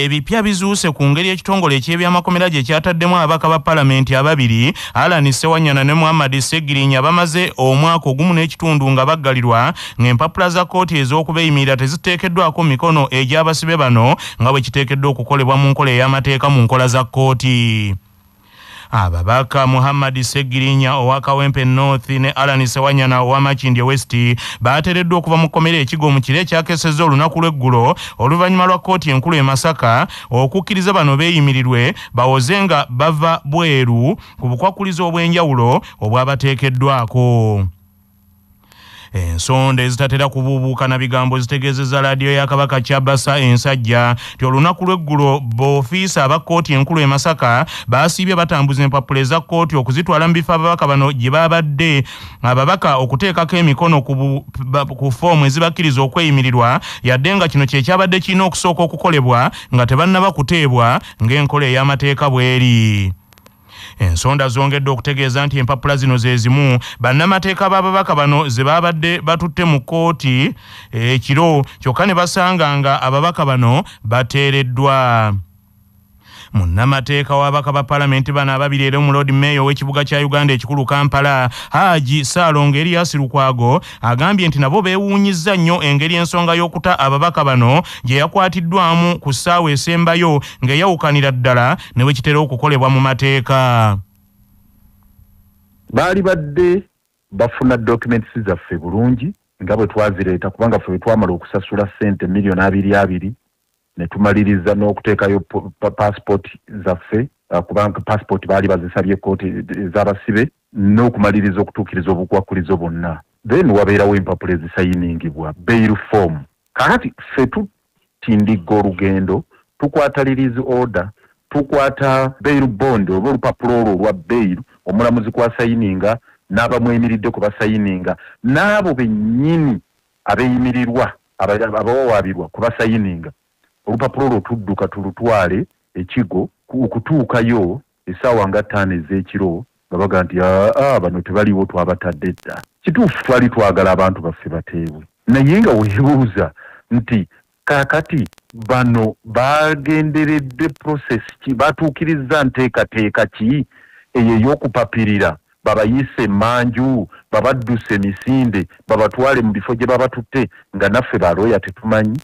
ebipya bizuuse ku ngeri ekitongole eky'ebyamakomera gye kyataddemu ababaka ba palamenti ababiri Ssewanya ne Muhammad Ssegirinya bamaze omwaka ogumu n'ekitundu nga baggalirwa ng'empapula za kkooti ez'okubeeyimirira teziteekeddwako mikono egy'abasibe bano nga bwe kiteekeddwa okukolebwa mu nkola ey'amateeka mu nkola za kkooti. Ababaka Muhammad Ssegirinya owa Kawempe North ne Ssewanya na owa Makindye West bateereddwa okuva mu kkomera ekigo mu kire ekyakesezza olunaku lw'eggulo oluvannyuma lwa kkooti enkulu e Masaka okukkiriza bano beeyimirirwe bawoze nga bava bweru ku bukwakkulizo obw'enjawulo obwabateekeddwako. Ensonda ezitatera kubuubuuka na bigambo zitegeezezza laadiyo ya Kabaka Kyabasa ensajja nti olunaku lw'eggulo b'ofiisa aba kkooti enkulu e Masaka baasiibye batambuza empapula eza kkooti okuzitwala mu bifo ababaka bano gye babadde ababaka okuteekako emikono ku foomu ezibakkiriza okweyimirirwa yadde nga kino kye kyabadde kirina okusooka okukolebwa nga tebannaba kuteebwa ng'enkola ey'amateeka bw'eri. Ensonda zongedde okutegeeza nti empapula zino ze zimu bannamateeka b'ababaka bano ze babadde batutte mu kkooti ekiro kyokka ne basanga nga ababaka bano bateereddwa. Munnamateeka w'ababaka ba palamenti bano ababiri era mu Lord Mayor w'ekibuga kya Uganda ekikulu Kampala Haji Saalongo Erias Lukwago agambye nti nabo beewuunyizza nnyo engeri ensonga y'okuta ababaka bano gye yakwatiddwamu ku ssaawa esembayo ng'eyawukanira ddala ne bwe kitera okukolebwa mu mateeka. Baali badde bafuna documents zaffe bulungi nga bwe twazireeta kubanga ffe twamala okusasula ssente $2,200,000 ne tumaliriza n'okuteekayo passport zaffe kubanga passport baali bazisabye kkooti ez'abasibe n'okumaliriza okutuukiriza obukwakkulizo bonna. Then wabeerawo empapula ezisayiningibwa bail form. Kakati ffe tutindigga olugendo tukwata release order tukwata bail bond oba olupapula olwo olwa bail omulamuzi kwasayininga n'abamweyimiridde ku basayininga n'abo bennyini abeeyimirirwa abawawaabirwa ku basayininga. Olupapula olwo tudduka tulutwale ekigo okutuukayo essaawa nga 5 ez'ekiro nga baga nti bano tebaliwo twabatadde dda. Kituufu twali twagala abantu baffe bateebwe naye nga weebuuza nti kaakati bano bagenderedde process ki batuukiriza nteekateeka ki eyo ey'okupapirira babayise manju babadduse emisinde babatwale mu bifo gye babatutte nga naffe balooya tetumanyi.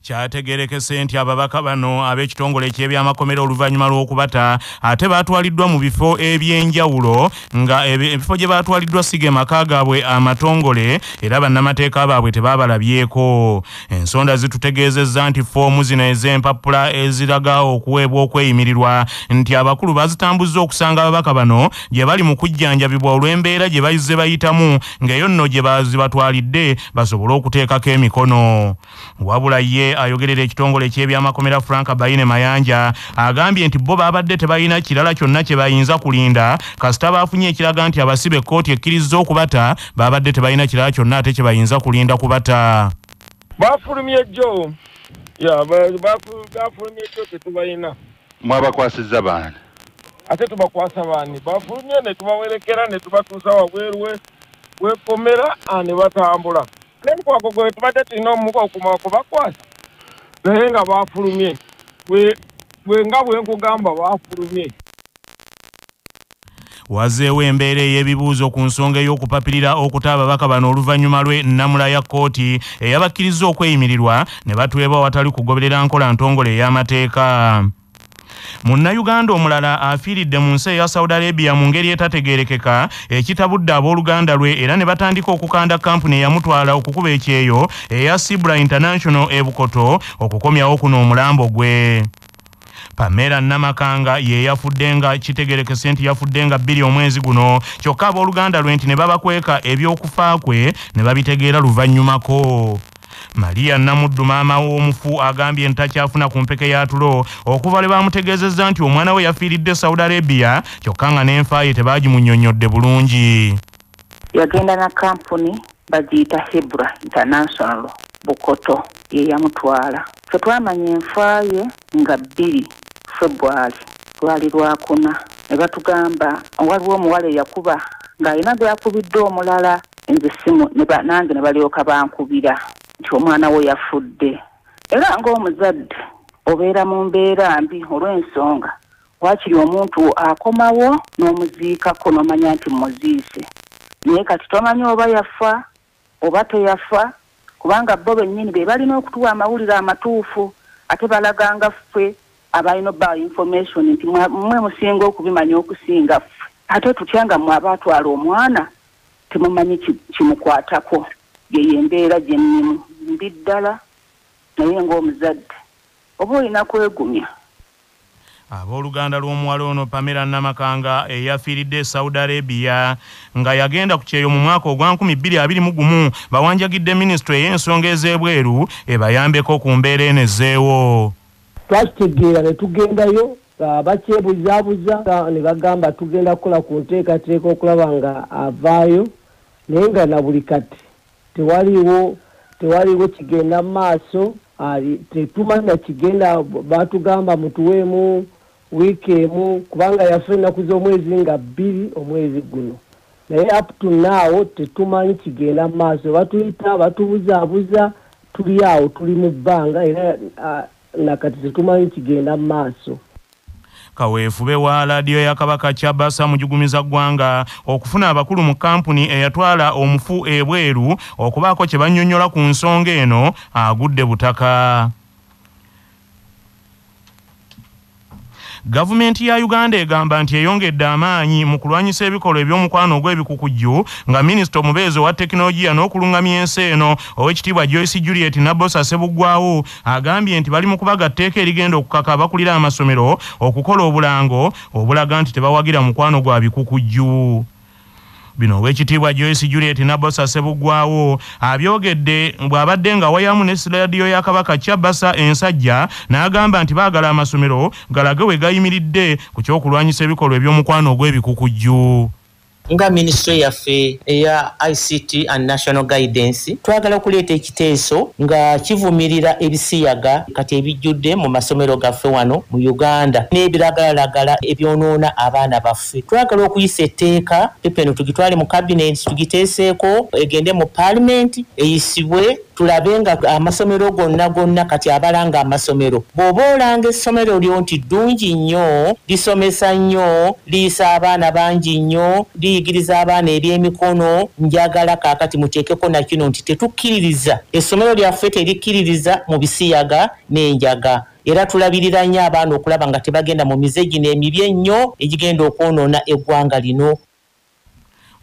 Kyategeerekese nti ababaka bano ab'ekitongole eky'ebyamakomera oluvannyuma lw'okubata ate baatwaliddwa mu bifo eby'enjawulo nga ebifo gye baatwaliddwa si ge maka gaabwe amatongole era bannamateeka baabwe tebaabalabyeko. Ensonda zitutegeezezza nti foomu zino ez'empapula eziraga okuweebwa okweyimirirwa nti abakulu bazitambuzza okusanga ababaka bano gye bali mu kujjanjabibwa olw'embeera gye bayizze bayitamu ng'eyo nno gye bazibatwalidde basobole okuteekako emikono. Wabula ye ayogerera ekitongole eky'ebyamakomera Frank Bayine Mayanja agambye nti bo babadde tebalina kirala kyonna kye bayinza kulinda kasita baafunye ekiraga nti abasibe kkooti ekkiriza okubata babadde tebalina kirala kyonna ate kye bayinza kulinda kubata. Bafulumye jjo bafulumye jjo tetubalina. Mwabakwasizza baana ate tubakwasa baani bafulumye ne tubawerekera ne tubatuusa wabweru w'ekkomera ne batambula. Nenkwako gwe tubadde tulina omuka okumala kubakwasa naye nga baafulumye nga bwe nkugamba baafulumye. Wazeewo embeera ey'ebibuuzo ku nsonga ey'okupapirira okuta ababaka bano oluvannyuma lw'ennamula ya kkooti eyabakkiriza okweyimirirwa ne batuweebwa awatali kugoberera nkola ntongole ey'amateeka. Munnayuganda omulala afiiridde mu nsi eya Saudi Arabia mu ngeri etategeerekeka ekitabudde abooluganda lwe era ne batandika okukanda kampuni eyamutwala okukuba ekyeyo eya Sibra International e Bukoto okukomyawo kuno omulambo gwe. Pamela Namakanga ye yafudde nga kitegeerekese nti yafudde nga 2 omwezi guno kyokka abooluganda lwe nti ne babakweka eby'okufa kwe ne babitegeera luvannyumako. Maria Namuddu maama w'omufu agambye ntakyafuna ku mpeke ya tulo okuva lwe bamutegeezezza nti omwana we yafiiridde Saudi Arabia kyokka nga n'enfa ye tebaagimunnyonnyodde bulungi. Yagenda na kampuni bagiyita Sibra International Bukoto ye yamutwala. Ffe twamanya enfa ye nga 2 February lwali lwakuna ne batugamba waliwo omuwala eyakuba ng'alina gwe yakubidde omulala nze simu nange ne balyoka bankubira nti omwana we yafudde. Era ng'omuzadde obeera mu mbeera mbi olw'ensonga wakiri omuntu akomawo n'omuziikako n'omanya nti muziise naye kati tomanyi oba yafa oba teyafa kubanga bo bennyini be balina okutuwa amawulire amatuufu ate balaganga ffe abalina ba information nti mmwe musinga okubimanya okusinga ffe ate tutyanga mmwe abaatwala omwana temumanyi kimukwatako yeyo embeera gye nnimu mbi ddala naye ng'omuzadde oba olina kwegumya. Abooluganda lw'omuwala ono Pamela Namakanga eyafiiridde e Saudi Arabia nga yagenda ku kyeyo mu mwaka ogwa 2021 bawanjagidde minisitule ey'ensonga ez'ebweru ebayambeko ku mbeera enezeewo. Twakitegeera ne tugendayo bakyebuzaabuza ne bagamba tugenda kukola ku nteekateeka okulaba nga avaayo naye nga na buli kati tewaliwo kigenda mu maaso tetumanya kigenda batugamba mutuweemu wiiki emu kubanga yafa ennaku z'omwezi nga 2 omwezi guno naye up to now tetumanyi kigenda mu maaso batuyita batubuzaabuza tuli awo tuli mu bbanga era nakati tetumanyi kigenda mu maaso. Kaweefube wa laadiyo ya Kabaka Kyabasa mujugumiza ggwanga okufuna abakulu mu kampuni eyatwala omufu ebweru okubaako kye bannyonnyola ku nsonga eno agudde butaka. Gavumenti ya Uganda egamba nti eyongedde amaanyi mu kulwanyisa ebikolwa eby'omukwano ogw'ebikukujju nga minisita omubeezi wa tekinologiya n'okulungamya ensi eno Oweekitiibwa Joyce Juliet Nabbosa Ssebuggwawo agambye nti bali mu kubaga tteeka erigenda okukaka abakulira amasomero okukola obulango obulaga nti tebawagira mukwano gwa bikukujju. Bino Oweekitiibwa Joyce Juliet Nabbosa Ssebuggwawo abyogedde bw'abadde nga wayamu ne laadiyo ya Kabaka Kyabasa ensajja n'agamba nti baagala amasomero galage we gayimiridde ku ky'okulwanyisa ebikolwa eby'omukwano ogw'ebikukujju. Nga ministry yaffe eya ICT and National Guidance twagala okuleeta ekiteeso nga kivumirira ebisiyaga kati ebijjudde mu masomero gaffe wano mu Uganda n'ebiragalalagala ebyonoona abaana baffe. Twagala okuyisa etteeka pepeno tugitwale mu cabinet tugiteeseeko egende mu parliament eyisibwe tulabe nga amasomero gonna kati abalanga amasomero bw'oba olanga essomero lyo nti ddungi nnyo lisomesa nnyo liisa abaana bangi nnyo liyigiriza abaana ebyemikono njagala kaakati muteekeko na kino nti tetukkiririza essomero lyaffe terikkiririza mu bisiyaga n'enjaga era tulabirira nnyo abaana okulaba nga tebagenda mu mize gino emibi ennyo egigenda okwonoona eggwanga lino.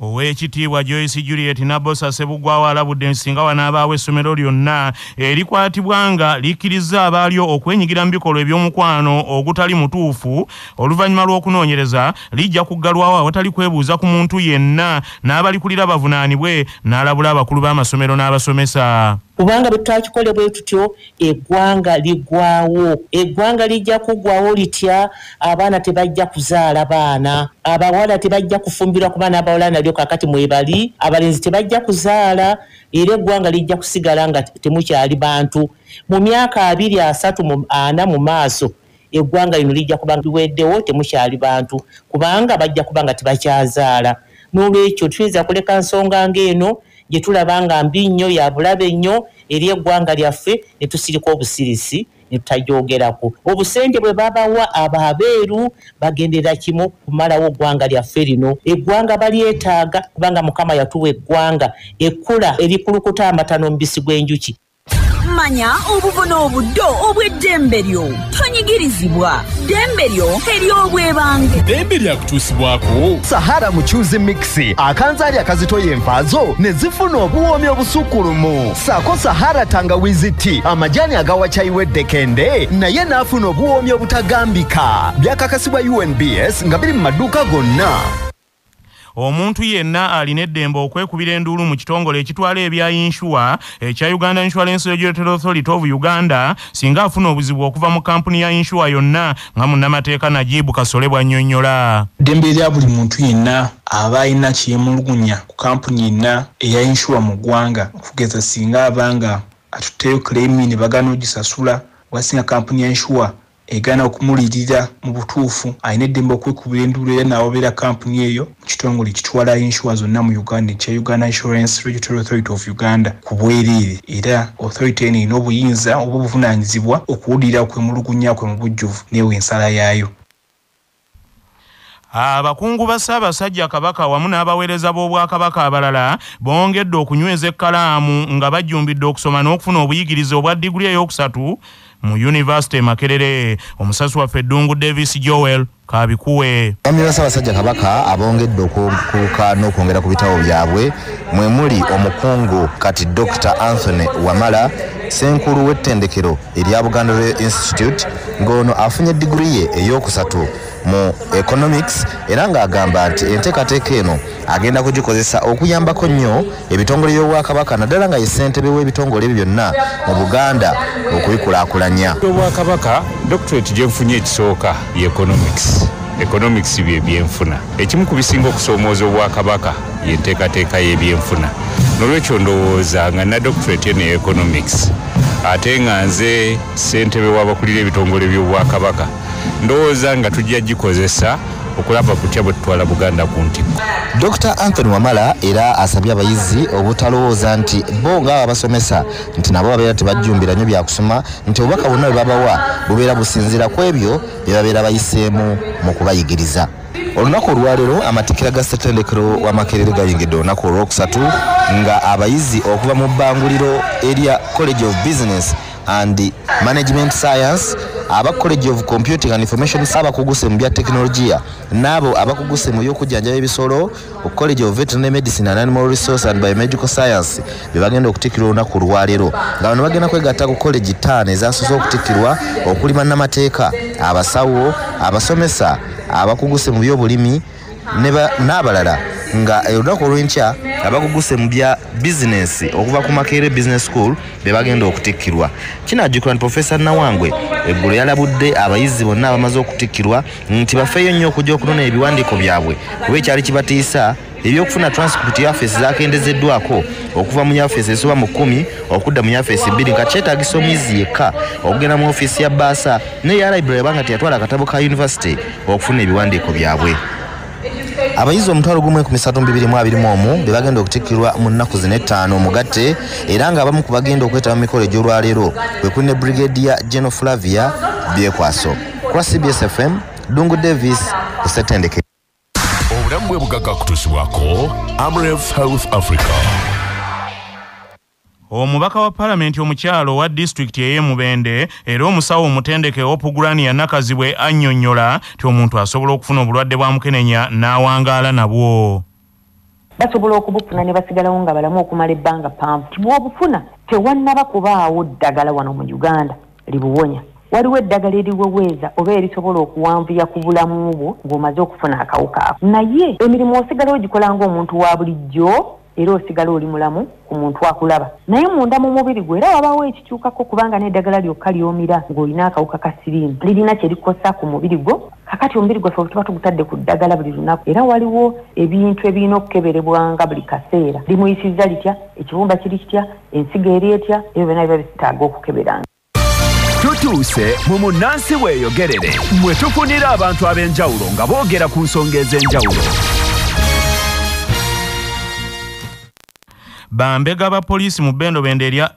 Oweekitiibwa Joyce Juliet Nabbosa Ssebuggwawo alabudde nsinga wanaabaawo essomero lyonna erikwatibwa nga likkiriza abaalyo okwenyigira mu bikolwa eby'omukwano ogutali mutuufu oluvannyuma lw'okunoonyereza lijja kuggalwawo awatali kwebuuza ku muntu yenna n'abalikulira bavunaanibwe n'alabula abakulu b'amasomero n'abasomesa. Kubanga bwe twakikole bwe tutyo eggwanga liggwawo. Eggwanga lijja kuggwawo litya abaana tebajja kuzaala baana, abawala tebajja kufumbirwa ku baana abawala nalyo kakati mwebali, abalenzi tebajja kuzaala era eggwanga lijja kusigala nga temukyali bantu. Mu myaka 2-3-4 mu maaso eggwanga lino lijja kuba liweddewo temukyali bantu kubanga bajja kuba nga tebakyazaala. N'olwekyo tuyinza kuleka nsonga ng'eno gye tulaba nga mbi nnyo ya bulabe nnyo eri eggwanga lyaffe ne tusirika obusirisi ne tutajoogerako. Obusente bwe babawa abeeru bagendera kimu kumalawo eggwanga lyaffe lino. Eggwanga balyetaaga kubanga Mukama yatuwa eggwanga ekkula erikulukuta amata n'omubisi gw'enjuki. Manya obuvuna obuddo obw'eddembe lyo tonyigirizibwa. Ddembe lyo ery'obwebange. Ddembe lyakutuusibwako Sahara Muchuzi Mixi akanzaali akazitoya envaazo ne zifuna obuwoomi obusukkulumu. Saako Sahara Tangawizi Tea amajani agawa chai weddekende naye n'afuna obuwoomi obutagambika. Byakakasibwa UNBS nga biri mu maduuka gonna. Omuntu yenna alina eddembe okwekubira enduulu mu kitongole ekitwala ebya inshuwa ekya Uganda Insurance Regulatory Authority of Uganda singa afuna obuzibu okuva mu kampuni ya inshuwa yonna nga munnamateeka Najibu Kasole bw'annyonnyola. ddembe lya buli muntu yenna aba alina kyemulugunya ku kampuni yenna eya inshuwa mu ggwanga okugeza singa abanga atutteyo claim ne bagana ogisasula wasinga kampuni ya inshuwa egana okumulirira mu butuufu ayina eddembe okwekubira enduulu era n'awobeera kampuni eyo mu kitongole kitwala inshuwa zonna mu Uganda ekya Uganda Insurance Regulatory Authority of Uganda ku bwereere era authority eno erina obuyinza oba obuvunaanyizibwa okuwulira kwemulugunya kwe mu bujjuvu neewe ensala yaayo. Abakungu ba Ssaabasajja Kabaka wamu n'abaweereza b'Obwakabaka abalala bongedde okunyweza ekkalaamu nga bajjumbidde okusoma n'okufuna obuyigirize obwa diguli ey'okusatu mu University Makerere. Omusasi waffe Ddungu Davis Joel Kabikuwe. Bambi ba Ssaabasajja Kabaka abongedde okukuuka n'okwongera ku bitabo byabwe mwe muli omukungu kati Dr. Anthony Wamala Senkulu w'ettendekero erya Buganda Royal Institute ng'ono afunye diguli ye ey'okusatu mu economics era ng'agamba nti enteekateeka eno agenda kugikozesa okuyambako nnyo ebitongole by'Obwakabaka naddala nga ye ssentebe w'ebitongole ebyo byonna mu Buganda okubikulaakulanya. Obwakabaka doctorate gye nfunye ekisooka ye economics bye byenfuna ekimu ku bisinga okusoomooza Obwakabaka ye nteekateeka y'ebyenfuna n'olwekyo ndowooza nga na doctorate eno economics ate nga nze ssentebe w'abakulira ebitongole by'Obwakabaka ndowooza nga tujja gikozesa okulaba kutya bwe tutwala Buganda ku ntikko. Dr. Anthony Wamala era asabye abayizi obutalowooza nti bo nga abasomesa nti nabo babeera tebajjumbira nnyo byakusoma nti obubaka bwonna bwe babawa bubeera businziira ku ebyo bye babeera bayiseemu mu kubayigiriza. Olunaku olwaleero amatikira ga ssettendekero wa Makerere gayingidde olunaku olwokusatu nga abayizi okuva mu bbanguliro erya College of Business and Management Science aba College of Computing and Information abakuguse mu bya teknologiya nabo abakuguse mu by'okujjanjaba ebisolo ku College of Veterinary Medicine and Animal Resource and Biomedical Science be bagenda okutikirwa olunaku olwaleero nga bano bagenda kwegatta ku college 5 ezasoose okutikirwa okulima n'amateeka abasawo abasomesa abakuguse mu by'obulimi n'abalala nga olunaku olw'enkya abakuguse mu bya business okuva ku Makerere Business School be bagenda okutikkirwa. Kinajjukirwa nti Professor Nawangwe eggulo yalabudde abayizi bonna abamaze okutikkirwa nti bafeeyo nnyo okujja okunona ebiwandiiko byabwe kuba ekyali kibatiisa ebyokufuna transport yafeesi zakendezeddwako okuva mu yafeesi esoba mu 10 okudda mu yafeesi 2 nga kyetaagisa omuyizi yekka okugenda mu ofiisi ya baasa neya library abanga teyatwala akatabo ka university okufuna ebiwandiiko byabwe. Abayizi omutwalo gumu 1321 be bagenda okutikkirwa mu nnaku zino 5 omugatte era nga abamu ku bagenda okwetaba mu mikolo egy'olwaleero kwe kuli ne Brigadier General Flavia Byekwaso. Kwa CBS FM, Dungu Davis ku ssettendekero. Obulamu bwe bugagga kutuusibwako Amref Health Africa. Omubaka wa Parliament omukyalo wa district y'e Mubende era omusawo omutendeke Opugulani yanakazibwe annyonnyola ti omuntu asobola okufuna obulwadde bwa mukenenya n'awangaala nabwo. Basobola okubufuna ne basigalawo nga balamu okumala ebbanga ppanvu. Bw'obufuna tewannaba kubaawo ddagala wano mu Uganda libuwonya. Waliwo eddagala eriweweeza oba erisobola okuwanvuya ku bulamu bwo ng'omaze okufuna akawuka ako. Naye emirimu osigala ogikola ng'omuntu wa bulijjo era osigala oli mulamu ku muntu akulaba. Naye munda mu mubiri gwe era wabawo ekikyukako kubanga n'eddagala lyokka ly'omira ng'olina akawuka ka siriimu lirina kye likosa ku mubiri gwo. Kakati omubiri gwaffe tuba tugutadde ku ddagala buli lunaku era waliwo ebintu ebirina okukeberebwanga buli kaseera. Limuyisizza litya, ekibumba kiri kitya, ensigo eri etya, ebyo byonna biba bitaaga okukeberanga. Tutuuse mu munnansi weeyogerere mwe tufunira abantu ab'enjawulo nga boogera ku nsonga ez'enjawulo. Bambega ba poliisi mu Bendobende erya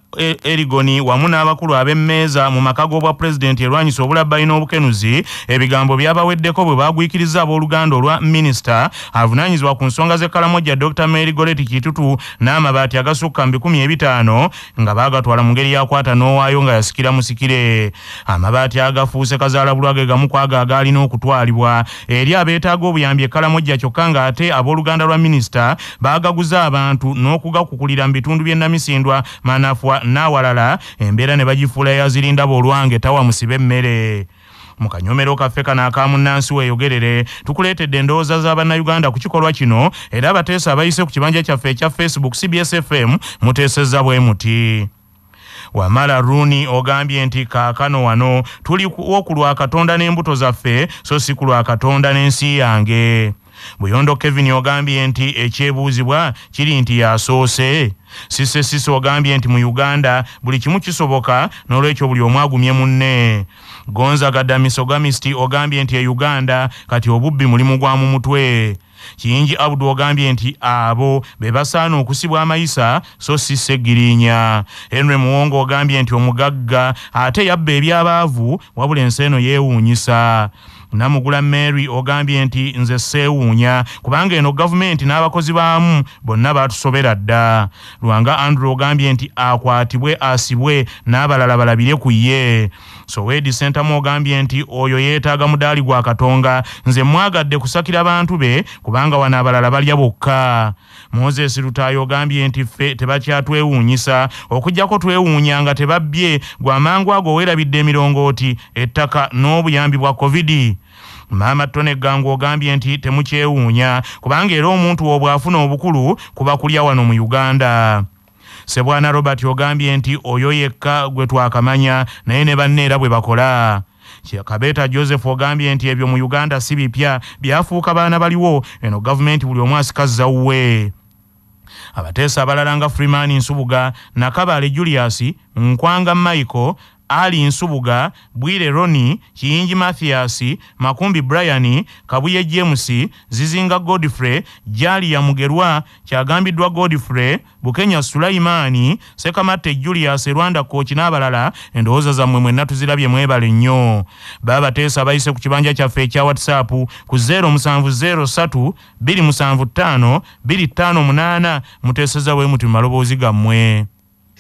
Erigoni wamu n'abakulu ab'emmeeza mu maka g'obwa pulezidenti erwanyisa obulabbayi n'obukenuzi ebigambo byabaweddeko bwe baagwikiriza abooluganda olwa minisita avunaanyizibwa ku nsonga z'ekkalamojja Dr. Mary Goretti Kitutu n'amabaati agasukka 500 nga baagatwala mu ngeri yakwata n'owaayo nga yasikira musikire. Amabaati agafuuse kazaalabulwage gamu kwago agaalina okutwalibwa eri abeetaaga obuyambi ekkalamojja kyokka ng'ate abooluganda lwa minisita baagaguza abantu n'okugakukulira mu bitundu by'e Namisindwa, Manafwa n'awalala embeera ne bagifuula yazirinda boolwange tawa musibe emmere. Mu kanyomero kaffe kano akamunnansi weeyogerere tukuleetedde endowooza z'Abannayuganda ku kikolwa kino era abateesa abayise ku kibanja kyaffe ekya Facebook CBS FM muteesezza bwe muti. Wamala Runi ogambye nti kaakano wano tuli ku lwa Katonda n'embuto zaffe so si ku lwa Katonda n'ensi yange. Buyondo Kevin ogambye nti ekyebuuzibwa kiri nti yasoose. Sise ogambye nti mu Uganda buli kimu kisoboka n'olwekyo buli omu agumye munne. Gonzaga Damisogamisti ogambye nti Uganda kati obubbi mulimu gwa mu mutwe. Kiyingi Abdu ogambye nti abo be basaana okusibwa amayisa so si Ssegirinya. Henry Muwongo ogambye nti omugagga ate yabba ebyabaavu wabula ensi eno yeewuunyisa. Namugula Mary ogambye nti nze Ssewanya kubanga eno gavumenti n'abakozi baamu bonna batusobera dda. Lwanga Andrew ogambye nti akwatibwe asibwe n'abalala balabire ku ye. Sowedi Center ogambye nti oyo yeetaaga mudaali gwa Katonga, nze mwagadde kusakira abantu be kubanga wana abalala balya bokka. Moses Rutayo ogambye nti ffe tebakyatwewuunyisa okujjako twewuunya nga tebabbye gwamangu ago weerabidde emirongooti ettaka n'obuyambi bwa COVID. Mama Tone Gangu ogambye nti temukyewuunya kubanga era omuntu obwafuna obukulu kuba kulya wano mu Uganda. Ssebwana Robert ogambye nti oyo yekka gwe twakamanya naye ne banne era bwe bakola. Kabeta Joseph ogambye nti ebyo mu Uganda si bipya byafuuka baana baliwo eno gavumenti buli omu asikazza wuwe. Abateesa abalala nga Freeman Nsubuga, Nakabale Julius, Nkwanga Michael, Ali Nsubuga, Bwire Roni, Kiyingi Mathias, Makumbi Brian, Kabuye James, Zizinga Godfrey, Jali ya Mugerwa, Kyagambiddwa Godfrey, Bukenya Sulaimani, Sekamate Julius, Rwanda Coach n'abalala endowooza zammwe mwenna tuzirabye mwebale nnyo. Babateesa bayise ku kibanja kyaffe ekya WhatsApp ku 0703 275 258 muteeseza bwe muti maloboozi gammwe.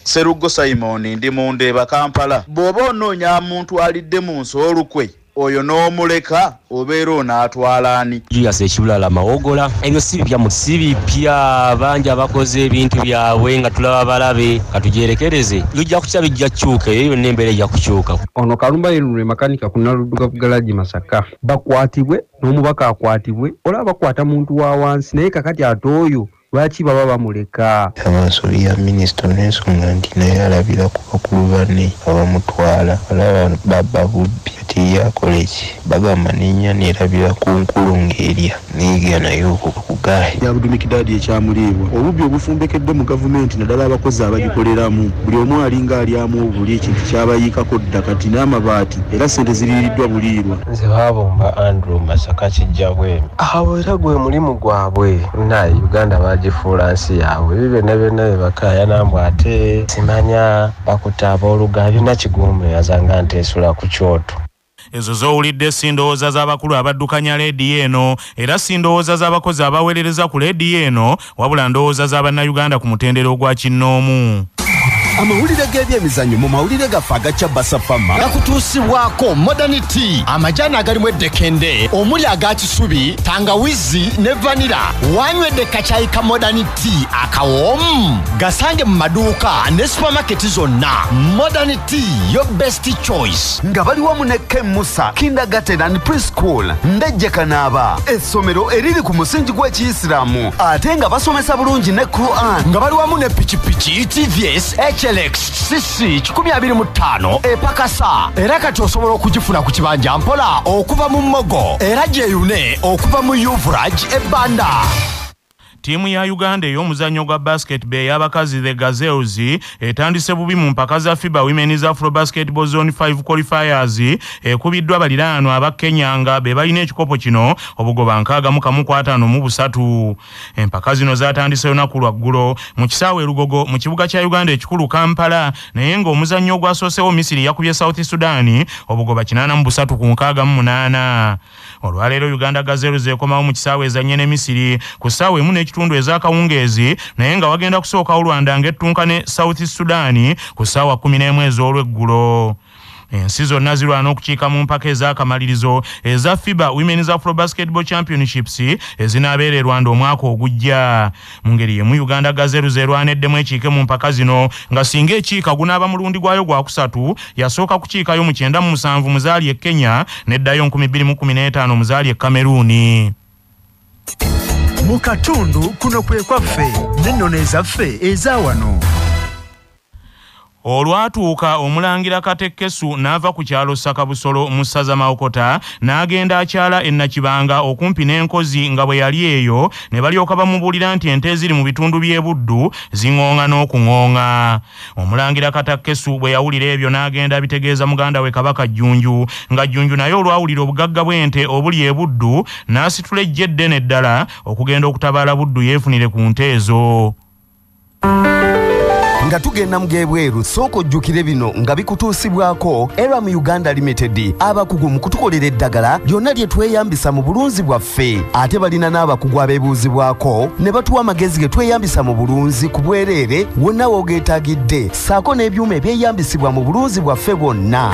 Serugo Simon ndi Mundeba Kampala. Bw'oba onoonya muntu alidde mu nsi olukwe oyo n'omuleka obeera onaatwala ani? Julius Ekibulala Mawogola. Ebyo si bipya bangi abakoze ebintu byabwe nga tulaba balabe katugyerekereze bijja kukyaba bijja kukyuka eyo yonna embeera ejja kukyuka. Ono Kalumba Yenure makanika ku Naludduga Galaji Masaka bakwatibwe n'omubaka akwatibwe olaba bakwata muntu wa wansi naye kakati ate oyo lwaki baba bamuleka? Amansobi ya minisita n'ensonga nti naye alabira ku bakulu banne abamutwala alaba baba bubbi ati yakola eki bagamba n'ennya neerabira ku nkulu ng'erya neyiga naye okugaye yabudumikidadi ekyamuliibwa obubbi obufumbekedde mu gavumenti naddala abakozi abagikoleramu buli omu alinga alyamu obuli ekintu kyabayiikako dda kati n'amabaati era ssente ziriiriddwa buliirwa. Nze Baabomba Andrew Masaka kijja bwemi awo era gwe mulimu gwabwe naye Uganda bagifuula nsi yaabwe ebyo byonna bye bakaaya nambwe ate simanya bakutaaba oluga byonna kiguumeyaza nti esula ku kyoto. Ezo zowulidde sindowooza z'abakulu abaddukanya leediyo eno era sindowooza z'abakozi abaweerereza ku leediyo eno wabula ndowooza z'abannayuganda ku mutendera ogwa kinnoomu. Amawulire g'ebyemizannyo mu mawulire gaffe agaca Basafama gakutuusibwako Modernity, amajani agalimu eddekende omuli aga kisubi, tangawizi ne vanira. Wanywedde kacayi ka Modernity akawoomu gasange mu maduuka ne supermarket zonna. Modernity, your best choice. Nga bali wamu ne Musa Kindergarten and Preschool Ndejje Kanaaba, essomero eriri ku musingi gw'Ekiyisiraamu ate nga basomesa bulungi ne Quran. Nga bali wamu ne pikipiki TVS HLX CC 125 epakasa era kati osobola okugifuna ku kibanja mpola okuva mu Mmogo era gyeyune okuva mu Yuvraj ebbanda. Tiimu ya Uganda ey'omuzannyo gwa basketball ey'abakazi the Gazelles etandise bubi mu mpaka za FIBA Women's Afro Basketball Zone 5 qualifiers ekubiddwa baliraanwa aba Kenya nga be balina ekikopo kino obugoba 65-3. Empaka zino zatandise olunaku lwaggulo mu kisaawe Lugogo mu kibuga kya Uganda ekikulu Kampala naye ng'omuzannyo gwasoosewo Misiri yakubye South Sudan obugoba 83-68. Olwaleero Uganda Gazelles ekomawo mu kisaawe ezanye ne Misiri ku ssaawa emu n'ekitundu ez'akawungeezi naye nga wagenda kusookawo Rwanda ng'ettunka ne South Sudan ku ssaawa 11 ez'olweggulo. Ensi zonna zirwana okukiika mu mpaka ez'akamalirizo eza FIBA Women's Afro Basketball Championships ezinaabeera e Rwanda omwaka ogujja. Mu ngeri yemu Uganda Gazelles erwaneddemu ekiike mu mpaka zino nga singa ekiika gunaaba mulundi gwayo gwa kusatu yasooka kukiikayo mu 97 muzaali e Kenya neddayo 2015 muzaali e Cameroon. Mu katundu kuno kwe kwaffe n'ennono ezaffe eza wano. Olwatuuka omulangira Katekkesu n'ava ku kyalo Sakabusolo mu ssaza Mawokota n'agenda akyala e Nakibanga okumpi n'enkozi nga bwe yali eyo ne balyoka bamubuulira nti ente eziri mu bitundu by'e Buddu ziŋŋooŋa n'okuŋŋooŋa. Omulangira Katekkesu bwe yawulira ebyo n'agenda abitegeeza muganda we Kabaka Jjunju, nga Jjunju naye olwawulira obugagga bw'ente obuli e Buddu n'asitula ejje eddene ddala okugenda okutabaala Buddu yeefunire ku nte ezo. Nga tugenda mgebweru soko ojjukire bino nga bikutuusibwako era mu Uganda Limited abakugu mu kutukolera eddagala lyonna lye tweyambisa mu bulunzi bwaffe, ate balina n'abakugu abeebuuzibwako ne batuwa amagezi ge tweyambisa mu bulunzi ku bwereere wonna woogeetaagidde, ssaako n'ebyuma ebyeyambisibwa mu bulunzi bwaffe bwonna.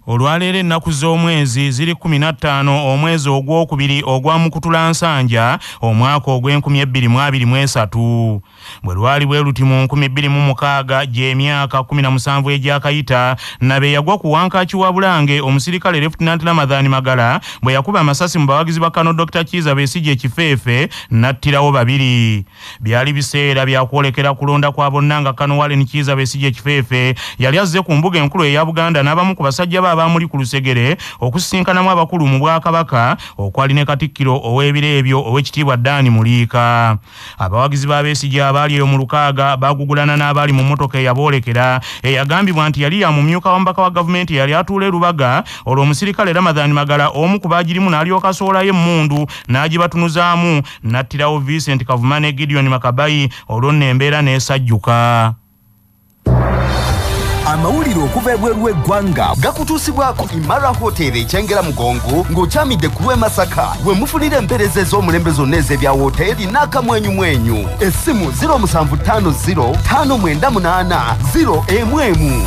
Olwaleero ennaku z'omwezi ziri 15 omwezi ogwokubiri ogwa Mukutulansanja omwaka ogw'2023. Bwe lwali bwe luti mu 2006 gy'emyaka 17 egyakayita nabe yagwa ku wankaaki wa Bulange omusirikale Lieutenant Ramadhan Magala bwe yakuba amasasi mu bawagizi ba Kano Dr. Kiza Besigye Kifeefe n'attirawo babiri. Byali biseera byakwolekera kulonda kwa bonna nga Kano Warren Kiza Besigye Kifeefe yali azze ku mbuga enkulu eya Buganda n'abamu ku basajja abamuli ku Lusegere okusisinkanamu abakulu mu Bwakabaka okwali ne Katikkiro ow'ebiro ebyo Oweekitiibwa Dani Muliika. Abawagizi ba Besigye abaali eyo mu Lukaaga bagugulana n'abaali mu mmotoka eyaboolekera eyagambibwa nti yali yamumyuka wambaka wa gavumenti yali atuula e Lubaga. Olwo omusirikale Ramadhan Magala omu ku baagirimu n'alyoka asoolayo emmundu n'agibatunuzaamu n'attirawo Vincent Kavuma ne Gideon Makabayi. Olwo nno embeera n'esajjuka. Amawulire okuva ebweru w'eggwanga gakutuusibwako Imara Hotel ekyengera Mugongo ng'okyamidde ku lw'e Masaka we mufunira empeereza ez'omulembe zonna ez'ebya woteeri n'akamwenyumwenyu. Essimu 0750 598 011.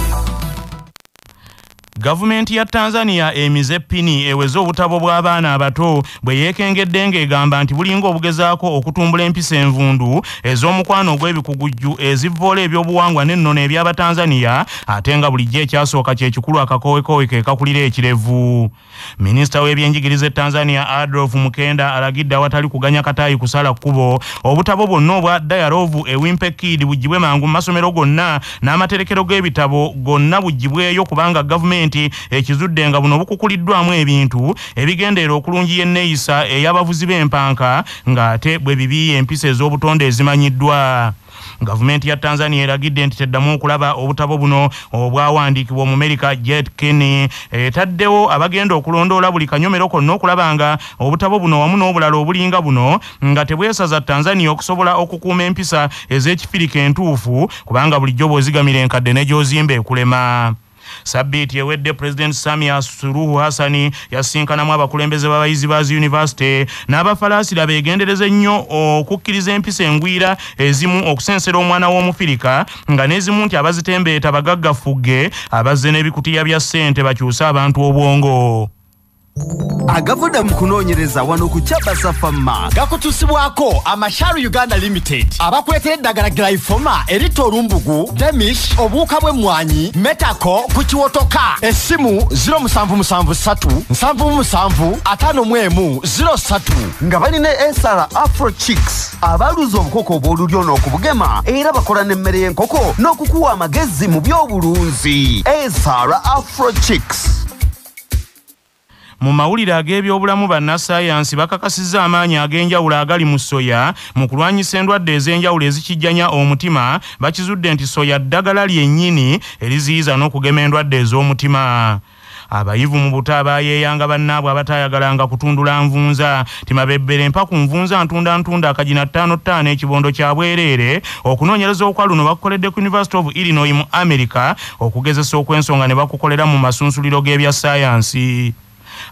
Gavumenti ya Tanzania emize ppini eweze obutabo bw'abaana abato bwe yeekengedde ng'egamba nti bulinga obugezaako okutumbula empisa envundu ez'omukwano ogw'ebikugujju ezivvoola ebyobuwangwa n'ennono eby'Abatanzania ate nga bulijjo ekyasooka kye kikulu akakowekowe ke kakulira ekirevu. Minisita w'ebyenjigiriza e Tanzania Adolf Mukenda alagidde awatali kuganya kataayi kusala kkubo obutabo bwonna obwa Dialogue a Wimpe Kid buggyibwe mangu mu masomero gonna n'amaterekero g'ebitabo gonna buggyibweyo kubanga gavumenti ekizudde nga buno bukukuliddwamu ebintu ebigendeera okulungiya enneeyisa ey'abavuzi b'empanka ng'ate bwe bibi empisa ez'obutonde ezimanyiddwa. Gavumenti ya Tanzania eragidde nti teddamu okulaba obutabo buno obwawandiikibwa Omumerika Jet Kenny etaddewo abagenda okulondoola buli kanyomero konna okulaba nga obutabo buno wamu n'obulala obulinga buno nga tebwesaza Tanzania okusobola okukuuma empisa ez'ekifirika entuufu kubanga bulijjo bw'ozigamira enkadde ne gy'ozimba ekulema. Sabbiiti ewedde President Samia Suluhu Hassani yasinkanamu abakulembeze b'abayizi ba University n'abafalaasira beegendereze nnyo okukkiriza empisa engwira ezimu okusensera omwana w'Omufirika nga n'ezimu nti abazitembeeta bagaggafugge abazze n'ebikutiya bya ssente bakyuse abantu obwongo. Agavudde mu kunoonyereza wano ku Kyabasa Pharma gakutuusibwako Amasharu Uganda Limited abakuleetera eddagala Glyphoma erita olumbugu, Demish, obuwuka bw'emmwanyi, Metako ku kiwotoka. Essimu 0773 77 51 nga balina Esara Afro Chicks abaluza obukoko obw'olulyo n'okubugema era bakola n'emmere y'enkoko n'okukuwa amagezi mu by'obulunzi. Esara Afro Chicks. Mu mawulire ag'ebyobulamu bannassaayansi bakakasizza amaanyi ag'enjawulo agali mu soya mu kulwanyisa endwadde ez'enjawulo ezikijjanya omutima. Bakizudde nti soya ddagala lyennyini eriziyiza n'okugema endwadde ez'omutima. Abayivu mu buta bayeeyanga bannaabwe abatayagalanga kutundula nvunza timabebbere mpa ku nvunza ntunda akagina 5 ekibondo kya bwereere. Okunoonyereza okwa luno bakukoledde ku University of Illinois mu America okugezesa okw'ensonga ne bakukolera mu masunsuliro g'ebya ssaayansi.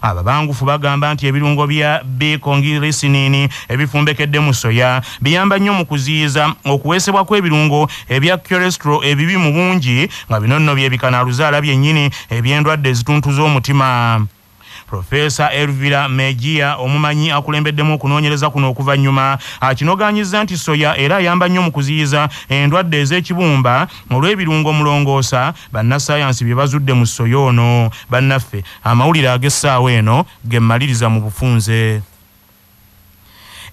Ababangufu bagamba nti ebirungo bya B-conglycinine ebifumbekedde mu soya biyamba nnyo mu kuziyiza okuweesebwa kw'ebirungo ebya cholesterol ebibi mu bungi nga bino nno bye bikanaluzaala byennyini eby'endwadde ezituntuza omutima. Professor Elvira Mejia omumanyi akulembeddemu okunoonyereza kuno okuvannyuma akinogaanyiza nti soya era ayamba nnyo mu kuziyiza endwadde ez'ekibumba olw'ebirungo mulongoosa bannassaayansi bye bazudde mu soya ono. Bannaffe amawulire ag'essaawa eno ge mmaliriza mu bufunze.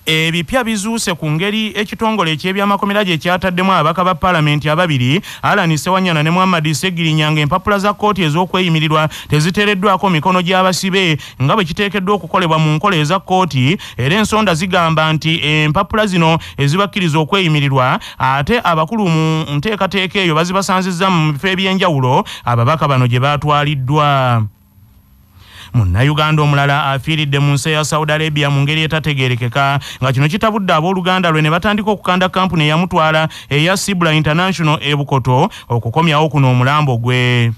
Ebipya bizuuse ku ngeri ekitongole eky'ebyamakomera gye kyataddemu ababaka ba paalamenti ababiri Alani Ssewanya ne Muhammad Ssegirinya ng'empapula za kkooti ez'okweyimirirwa teziteereddwako mikono gy'abasibe nga bwe kiteekeddwa okukolebwa mu nkola eza kkooti, era ensonda zigamba nti empapula zino ezibakkiriza okweyimirirwa ate abakulu mu nteekateeka eyo bazibasanzizza mu bifo eby'enjawulo ababaka bano gye baatwaliddwa. Munnayuganda omulala afiiridde mu nsi ya Saudi Arabia mu ngeri etategeerekeka nga kino kitabudde abooluganda lwe ne batandika okukanda kampuni eyamutwala eya Sibula International e Bukoto okukomyawo kuno omulambo gwe.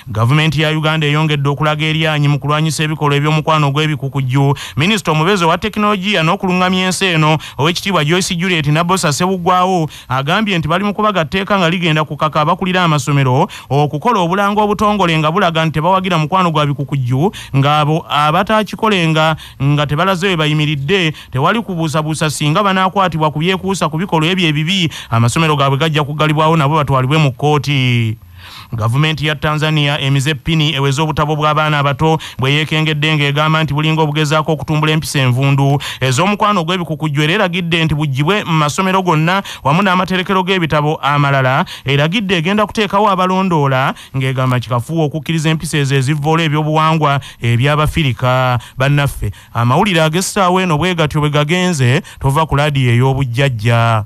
Gavumenti ya Uganda eyongedde okulaga eryanyi mu kulwanyisa ebikolwa eby'omukwano gw'ebikukujju. Minisita omubezi wa tekinologiya n'okulungamya ensi eno Oweekitiibwa Joyce Juliet Nabbosa Ssebugwawo agambye nti bali mu kubaga tteeka nga ligenda kukaka abakulira amasomero okukola obulanga obutongole nga bulaga nti tebawagira mukwano gwa bikukujju ng'abo abatakikolenga nga tebalaze we bayimiridde tewali kubuusabuusa singa banaakwatibwa ku byekuusa ku bikolwa ebyo ebibi amasomero gaabwe gajja kugalibwawo nabo batwalibwe mu kkooti. Gavumenti ya Tanzania emize pini eweze obutabo bw'abaana abato bwe yeekengedde ng'egamba nti bulinga obugezaako okutumbula empisa envundu ez'omukwano gw'ebikukujju, era eragidde nti buggyibwe mu masomero gonna wamu n'amaterekero g'ebitabo amalala. Eragidde egenda kuteekawo abalondoola ng'egamba kikafuuwa okukkiriza empisa ezo ezivvoola ebyobuwangwa eby'Abafirika. Bannaffe, amawulire ag'essaawa eno bwe gatyo bwe gagenze, tova ku laadiyo ey'obujjajja.